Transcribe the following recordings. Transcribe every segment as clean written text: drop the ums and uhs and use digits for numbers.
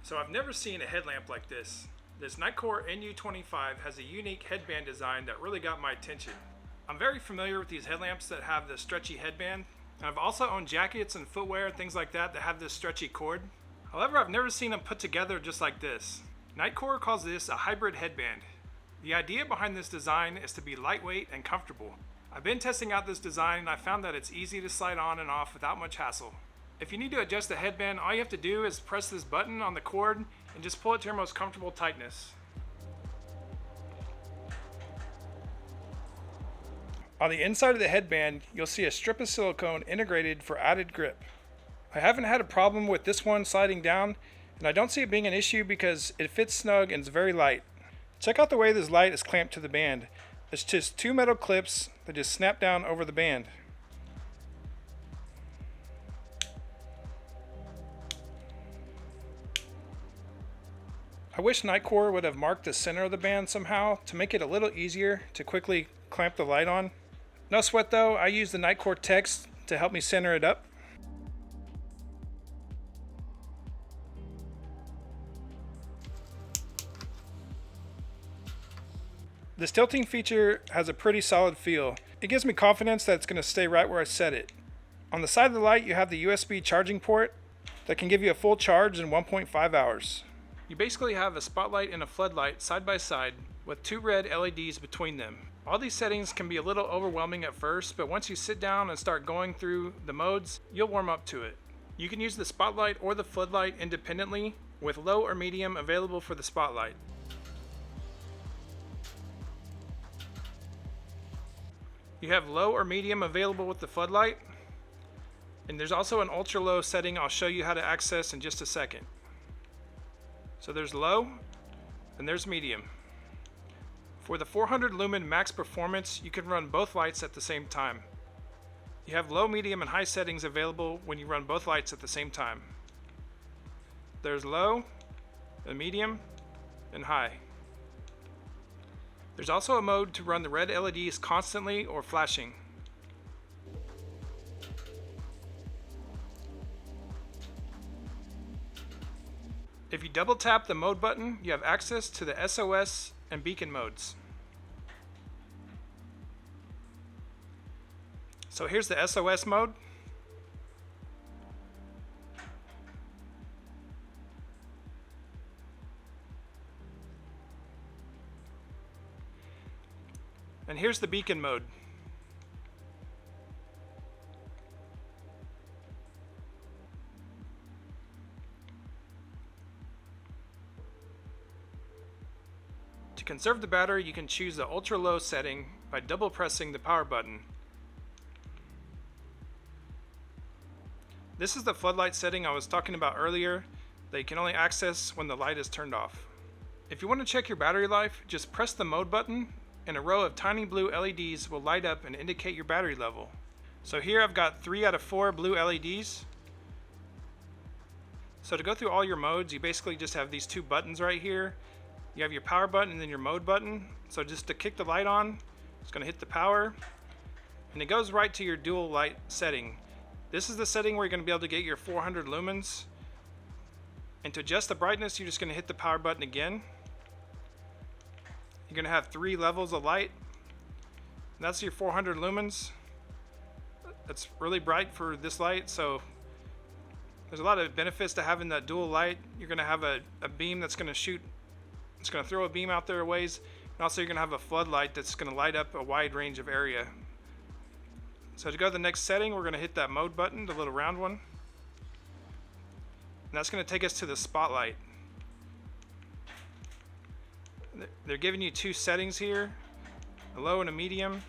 So I've never seen a headlamp like this. This NITECORE NU25 has a unique headband design that really got my attention. I'm very familiar with these headlamps that have the stretchy headband, and I've also owned jackets and footwear and things like that that have this stretchy cord. However, I've never seen them put together just like this. NITECORE calls this a hybrid headband. The idea behind this design is to be lightweight and comfortable. I've been testing out this design and I found that it's easy to slide on and off without much hassle. If you need to adjust the headband, all you have to do is press this button on the cord and just pull it to your most comfortable tightness. On the inside of the headband, you'll see a strip of silicone integrated for added grip. I haven't had a problem with this one sliding down, and I don't see it being an issue because it fits snug and is very light. Check out the way this light is clamped to the band. It's just two metal clips that just snap down over the band. I wish NITECORE would have marked the center of the band somehow to make it a little easier to quickly clamp the light on. No sweat though, I use the NITECORE text to help me center it up. This tilting feature has a pretty solid feel. It gives me confidence that it's going to stay right where I set it. On the side of the light you have the USB charging port that can give you a full charge in 1.5 hours. You basically have a spotlight and a floodlight side by side with two red LEDs between them. All these settings can be a little overwhelming at first, but once you sit down and start going through the modes, you'll warm up to it. You can use the spotlight or the floodlight independently, with low or medium available for the spotlight. You have low or medium available with the floodlight, and there's also an ultra low setting I'll show you how to access in just a second. So there's low, and there's medium. For the 400 lumen max performance, you can run both lights at the same time. You have low, medium, and high settings available when you run both lights at the same time. There's low, and medium, and high. There's also a mode to run the red LEDs constantly or flashing. If you double tap the mode button, you have access to the SOS and Beacon modes. So here's the SOS mode. And here's the Beacon mode. To conserve the battery, you can choose the ultra low setting by double pressing the power button. This is the floodlight setting I was talking about earlier that you can only access when the light is turned off. If you want to check your battery life, just press the mode button and a row of tiny blue LEDs will light up and indicate your battery level. So here I've got 3 out of 4 blue LEDs. So to go through all your modes, you basically just have these two buttons right here. You have your power button and then your mode button. So just to kick the light on, it's going to hit the power, and it goes right to your dual light setting. This is the setting where you're going to be able to get your 400 lumens. And to adjust the brightness, you're just going to hit the power button again. You're going to have 3 levels of light. And that's your 400 lumens. That's really bright for this light, so there's a lot of benefits to having that dual light. You're going to have a beam that's going to shoot. It's going to throw a beam out there a ways, and also you're going to have a floodlight that's going to light up a wide range of area. So to go to the next setting, we're going to hit that mode button, the little round one, and that's going to take us to the spotlight. They're giving you 2 settings here, a low and a medium.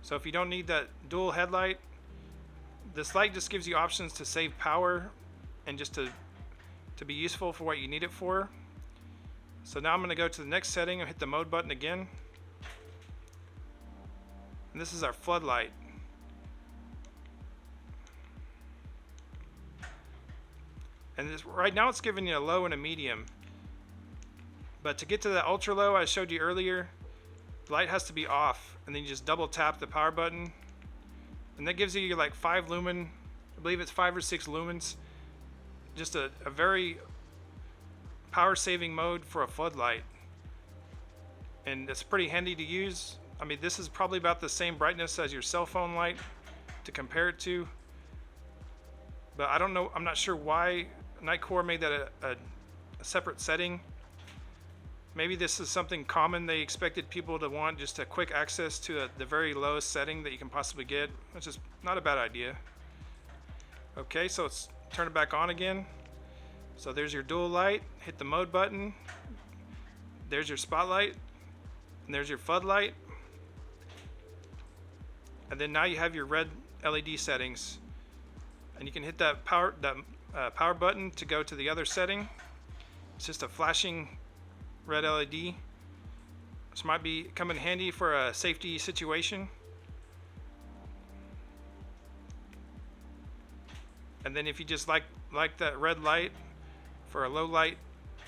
So if you don't need that dual headlight, this light just gives you options to save power and just to be useful for what you need it for. So now I'm going to go to the next setting and hit the mode button again. And this is our floodlight. And right now it's giving you a low and a medium. But to get to the ultra low I showed you earlier, the light has to be off, and then you just double tap the power button, and that gives you like 5 lumen, I believe it's 5 or 6 lumens, just a very power saving mode for a floodlight, and it's pretty handy to use. I mean, this is probably about the same brightness as your cell phone light to compare it to, but I don't know, I'm not sure why Nitecore made that a separate setting. Maybe this is something common they expected people to want, just a quick access to the very lowest setting that you can possibly get, which is not a bad idea. Okay, so let's turn it back on again. So there's your dual light, hit the mode button, there's your spotlight, and there's your floodlight. And then now you have your red LED settings, and you can hit that power button to go to the other setting. It's just a flashing red LED, which might come in handy for a safety situation. And then if you just like that red light for a low light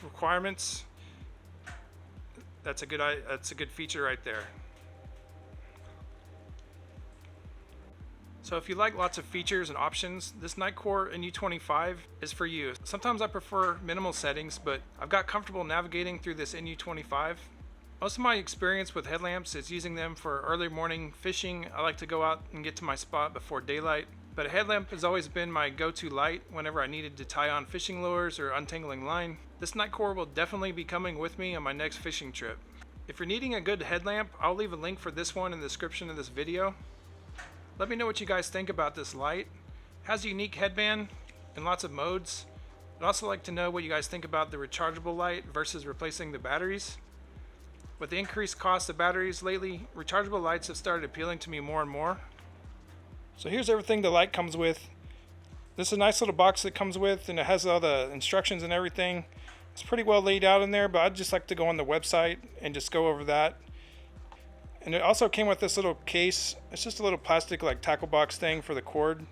requirements, that's a good feature right there. So if you like lots of features and options, this Nitecore NU25 is for you. Sometimes I prefer minimal settings, but I've got comfortable navigating through this NU25. Most of my experience with headlamps is using them for early morning fishing. I like to go out and get to my spot before daylight, but a headlamp has always been my go-to light whenever I needed to tie on fishing lures or untangling line. This Nitecore will definitely be coming with me on my next fishing trip. If you're needing a good headlamp, I'll leave a link for this one in the description of this video. Let me know what you guys think about this light. It has a unique headband and lots of modes. I'd also like to know what you guys think about the rechargeable light versus replacing the batteries. With the increased cost of batteries lately, rechargeable lights have started appealing to me more and more. So here's everything the light comes with. This is a nice little box that comes with, and it has all the instructions and everything. It's pretty well laid out in there, but I'd just like to go on the website and just go over that. And it also came with this little case. It's just a little plastic like tackle box thing for the cord.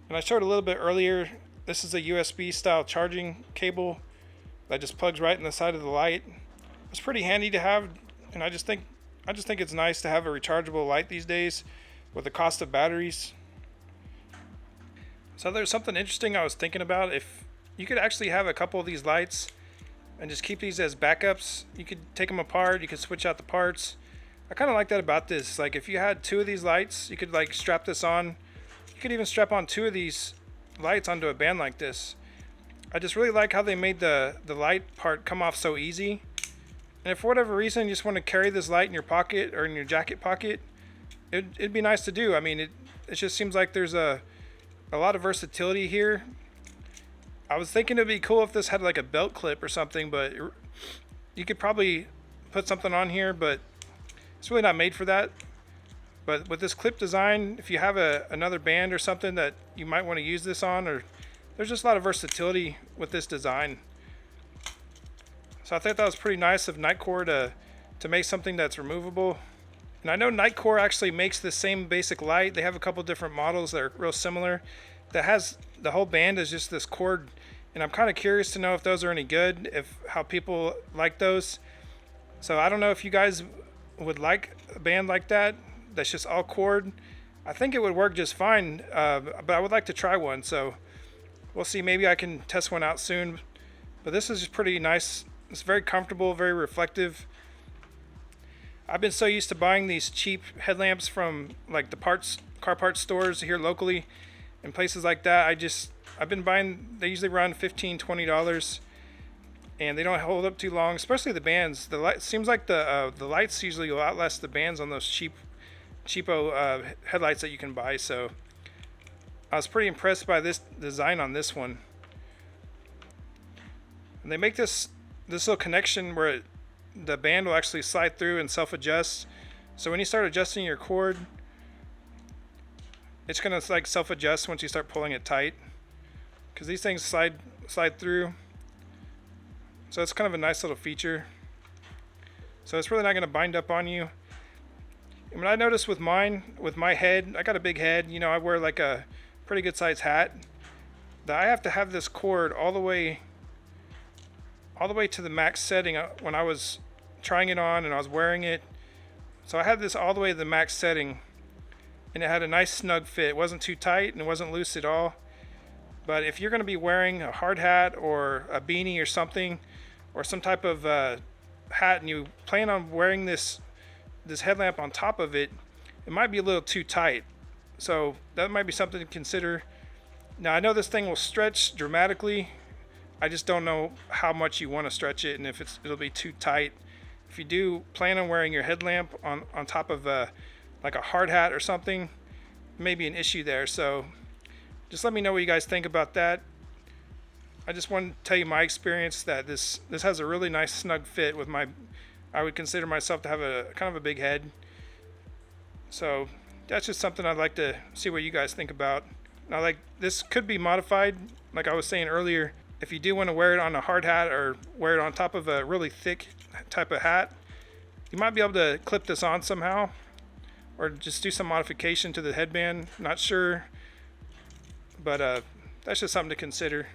And I showed a little bit earlier, this is a USB style charging cable that just plugs right in the side of the light. It's pretty handy to have, and I just think it's nice to have a rechargeable light these days with the cost of batteries. So there's something interesting I was thinking about. If you could actually have a couple of these lights and just keep these as backups, you could take them apart, you could switch out the parts. I kind of like that about this. Like if you had two of these lights, you could like strap this on. You could even strap on two of these lights onto a band like this. I just really like how they made the light part come off so easy. And if for whatever reason you just want to carry this light in your pocket or in your jacket pocket, it'd be nice to do. I mean, it just seems like there's a lot of versatility here. I was thinking it'd be cool if this had like a belt clip or something, but you could probably put something on here, but it's really not made for that. But with this clip design, if you have another band or something that you might want to use this on, or there's just a lot of versatility with this design. So I thought that was pretty nice of Nitecore to make something that's removable. And I know Nitecore actually makes the same basic light. They have a couple different models that are real similar. That has the whole band is just this cord, and I'm kind of curious to know if those are any good, how people like those. So I don't know if you guys would like a band like that that's just all cord. I think it would work just fine, but I would like to try one, so we'll see. Maybe I can test one out soon. But this is just pretty nice. It's very comfortable, very reflective. I've been so used to buying these cheap headlamps from like the car parts stores here locally and places like that. I've been buying, they usually run $15-$20, and they don't hold up too long, especially the bands. The light seems like the lights usually will outlast the bands on those cheapo headlights that you can buy. So I was pretty impressed by this design on this one. And they make this little connection where the band will actually slide through and self-adjust. So when you start adjusting your cord, it's gonna like self-adjust once you start pulling it tight, because these things slide through. So it's kind of a nice little feature. So it's really not gonna bind up on you. I mean, I noticed with my head, I got a big head, you know, I wear like a pretty good size hat, that I have to have this cord all the way to the max setting when I was trying it on and I was wearing it. So I had this all the way to the max setting, and it had a nice snug fit. It wasn't too tight and it wasn't loose at all. But if you're going to be wearing a hard hat or a beanie or something, or some type of hat, and you plan on wearing this headlamp on top of it, it might be a little too tight. So that might be something to consider. Now I know this thing will stretch dramatically. I just don't know how much you want to stretch it, and if it'll be too tight. If you do plan on wearing your headlamp on top of like a hard hat or something, maybe an issue there. So just let me know what you guys think about that. I just want to tell you my experience that this has a really nice snug fit with my, I would consider myself to have a kind of a big head. So that's just something I'd like to see what you guys think about. Now, like, this could be modified, like I was saying earlier. If you do want to wear it on a hard hat or wear it on top of a really thick type of hat, you might be able to clip this on somehow, or just do some modification to the headband. Not sure, but that's just something to consider.